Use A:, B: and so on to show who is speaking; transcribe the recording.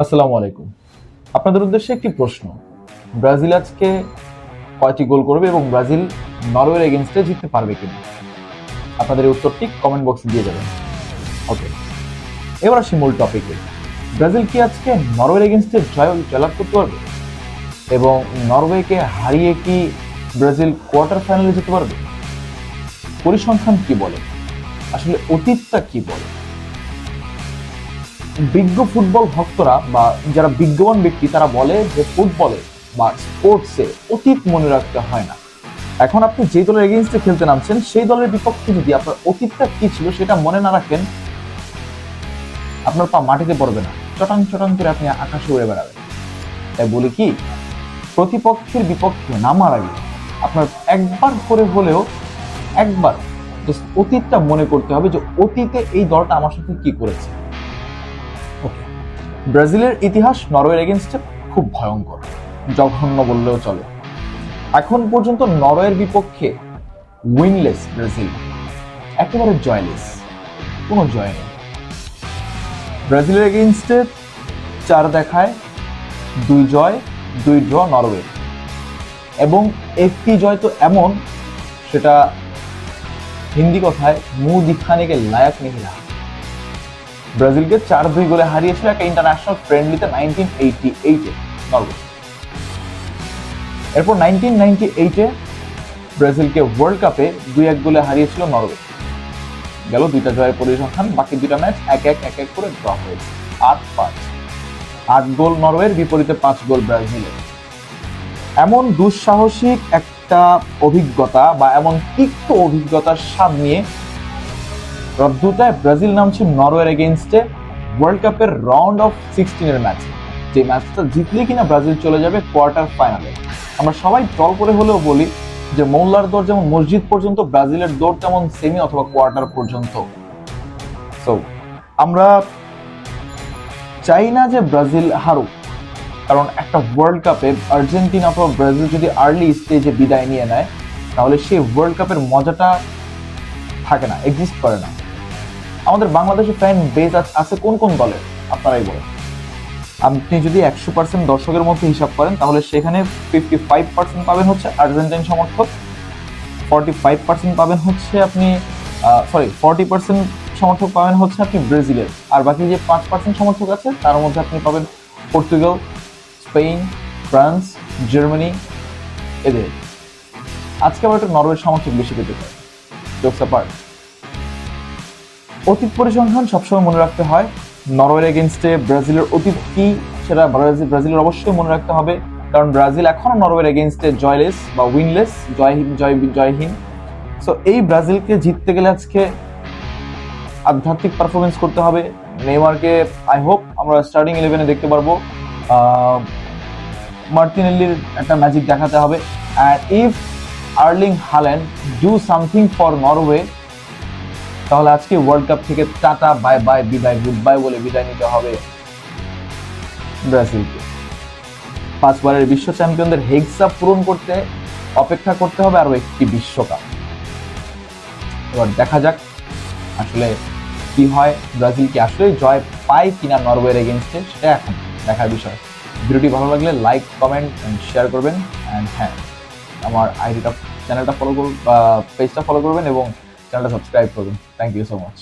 A: আসসালামু আলাইকুম। আপনাদের উদ্দেশ্যে একটি প্রশ্ন। ব্রাজিল আজকে কয়টি গোল করবে এবং ব্রাজিল নরওয়ের এগেইনস্টে জিততে পারবে কিনা? আপনাদের এই উত্তরটি কমেন্ট বক্সে দিয়ে যাবেন। ওকে, এবার আসি মূল টপিকে। ব্রাজিল কি আজকে নরওয়ের এগেইনস্টে জয়লাভ করতে পারবে এবং নরওয়েকে হারিয়ে কি ব্রাজিল কোয়ার্টার ফাইনালে যেতে পারবে? পরিসংখ্যান কি বলে, আসলে অতীতটা কি বলে? বিজ্ঞ ফুটবল ভক্তরা বা যারা বিজ্ঞবান ব্যক্তি তারা বলে যে ফুটবলে বা স্পোর্টসে অতীত মনে রাখতে হয় না। এখন আপনি যে দলের এগেইনস্টে খেলতে নামছেন সেই দলের বিপক্ষে যদি আপনার অতীতটা কি ছিল সেটা মনে না রাখেন, আপনার পা মাটিতে পড়বে না, চটাং চটাং করে আপনি আকাশে উড়ে বেড়াবেন। তাই বলি কি, প্রতিপক্ষের বিপক্ষে নামার আগে আপনার একবার করে হলেও একবার অতীতটা মনে করতে হবে যে অতীতে এই দলটা আমার সাথে কি করেছে। ওকে, ব্রাজিলের ইতিহাস নরওয়ের এগেইনস্টে খুব ভয়ঙ্কর, জঘন্য বললেও চলে। এখন পর্যন্ত নরওয়ের বিপক্ষে উইনলেস ব্রাজিল, একেবারে জয়লেস, কোনো জয় নেই। ব্রাজিলের এগেইনস্টে 4 দেখায় 2 জয় 2 ড্র নরওয়ে, এবং একটি জয় তো এমন, সেটা হিন্দি কথায় মুঁহ দিখানে কে লায়ক নেই রহা। ব্রাজিলকে 4-2 গোলে হারিয়েছিল একটা ইন্টারন্যাশনাল ফ্রেন্ডলিতে 1988-এ নরওয়ে। এরপর 1998-এ ব্রাজিলকে ওয়ার্ল্ড কাপে 2-1 গোলে হারিয়েছিল নরওয়ে। গেল 2টা জয়ের পরিসংখ্যান, বাকি 2টা ম্যাচ 1-1 করে ড্র হয়েছে। 8-5, 8 গোল নরওয়ের বিপরীতে 5 গোল ব্রাজিলের। এমন দুঃসাহসিক একটা অভিজ্ঞতা বা এমন তিক্ত অভিজ্ঞতার স্বাদ নিয়ে রদ্দুতায় ব্রাজিল নামছে নরওয়ের এগেইনস্টে ওয়ার্ল্ড কাপের রাউন্ড অফ 16-এর ম্যাচে, যে ম্যাচটা জিতলে কিনা ব্রাজিল চলে যাবে কোয়ার্টার ফাইনালে। আমরা সবাই ট্রল করে হলেও বলি যে মোল্লার দৌড় যেমন মসজিদ পর্যন্ত, ব্রাজিলের দৌড় তেমন সেমি অথবা কোয়ার্টার পর্যন্ত। সো আমরা চাই না যে ব্রাজিল হারুক, কারণ একটা ওয়ার্ল্ড কাপে আর্জেন্টিনা অথবা ব্রাজিল যদি আর্লি স্টেজে বিদায় নিয়ে নেয় তাহলে সেই ওয়ার্ল্ড কাপের মজাটা থাকে না, এক্সিস্ট করে না। আমাদের বাংলাদেশের ফ্যান বেস আছে কোন কোন দলের আপনারাই বলেন। আপনি যদি 100% দর্শকের মধ্যে হিসাব করেন তাহলে সেখানে 55% পাবেন হচ্ছে আর্জেন্টাইন সমর্থক, 45% পাবেন হচ্ছে আপনি 40% সমর্থক পাবেন হচ্ছে আপনি ব্রাজিলের, আর বাকি যে 5% সমর্থক আছে তার মধ্যে আপনি পাবেন পর্তুগাল, স্পেন, ফ্রান্স, জার্মানি, এদের। আজকে আবার একটু নরওয়ের সমর্থক বেশি পেতে পারে। জোকস অ্যাপার্ট, অতীত পরিসংখ্যান সবসময় মনে রাখতে হয়। নরওয়ের এগেইনস্টে ব্রাজিলের অতীত কি সেটা ব্রাজিলের অবশ্যই মনে রাখতে হবে, কারণ ব্রাজিল এখনো নরওয়ের এগেইনস্টে জয়লেস বা উইনলেস, জয়হীন। সো এই ব্রাজিলকে জিততে গেলে আজকে আধ্যাত্মিক পারফরমেন্স করতে হবে। নেইমারকে আই হোপ আমরা স্টার্টিং 11-এ দেখতে পারবো। মার্টিনেল্লির একটা ম্যাজিক দেখাতে হবে। And if Erling Haaland do something for Norway, তাহলে আজকে ওয়ার্ল্ড কাপ থেকে টাটা বাই বাই বিদায়, গুড বাই বলে বিদায় নিতে হবে ব্রাজিলকে। 5 বারের বিশ্ব চ্যাম্পিয়নদের হেক্সা পূরণ করতে অপেক্ষা করতে হবে আরো একটি বিশ্বকাপ। এবার দেখা যাক আসলে কি হয়, ব্রাজিল কি আসলে জয় পায় কিনা নরওয়ের এগেইনস্টে, সেটা এখন দেখার বিষয়। ভিডিওটি ভালো লাগলে লাইক, কমেন্ট এন্ড শেয়ার করবেন। এন্ড হ্যাঁ, আমার চ্যানেলটা ফলো করবেন বা পেজটা ফলো করবেন এবং চ্যানেলটা সাবস্ক্রাইব করবেন। Thank you so much.